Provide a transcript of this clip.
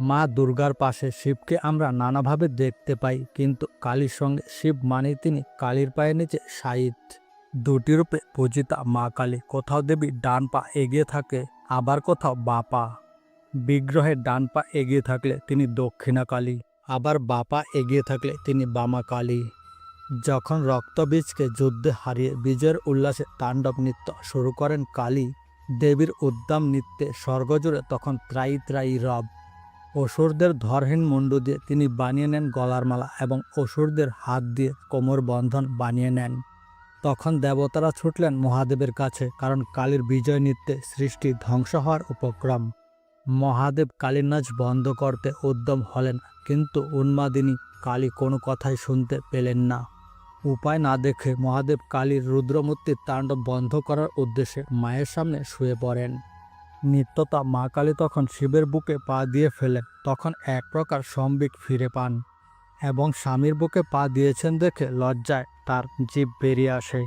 মা দুর্গার পাশে শিবকে আমরা নানাভাবে দেখতে পাই, কিন্তু কালীর সঙ্গে শিব মানেই তিনি কালীর পায়ের নিচে শায়িত। দুটি রূপে পূজিতা মা কালী, কোথাও দেবী ডান পা এগিয়ে থাকে, আবার কোথাও বা পা। বিগ্রহের ডান পা এগিয়ে থাকলে তিনি দক্ষিণা কালী, আবার বা পা এগিয়ে থাকলে তিনি বামা কালী। যখন রক্তবীজকে যুদ্ধে হারিয়ে বিজয়ের উল্লাসে তাণ্ডব নৃত্য শুরু করেন কালী, দেবীর উদ্দাম নৃত্যে স্বর্গজুড়ে তখন ত্রাই ত্রাই রব। অসুরদের ধরহীন মুন্ডু দিয়ে তিনি বানিয়ে নেন গলার মালা এবং অসুরদের হাত দিয়ে কোমর বন্ধন বানিয়ে নেন। তখন দেবতারা ছুটলেন মহাদেবের কাছে, কারণ কালীর বিজয় নৃত্যে সৃষ্টি ধ্বংস হওয়ার উপক্রম। মহাদেব কালীর নাচ বন্ধ করতে উদ্যম হলেন, কিন্তু উন্মাদিনী কালী কোনো কথাই শুনতে পেলেন না। উপায় না দেখে মহাদেব কালীর রুদ্রমূর্তির তাণ্ডব বন্ধ করার উদ্দেশ্যে মায়ের সামনে শুয়ে পড়েন। নিত্যতা মা কালী তখন শিবের বুকে পা দিয়ে ফেলেন। তখন এক প্রকার সম্বিত ফিরে পান এবং স্বামীর বুকে পা দিয়েছেন দেখে লজ্জায় তার জিভ বেরিয়ে আসে।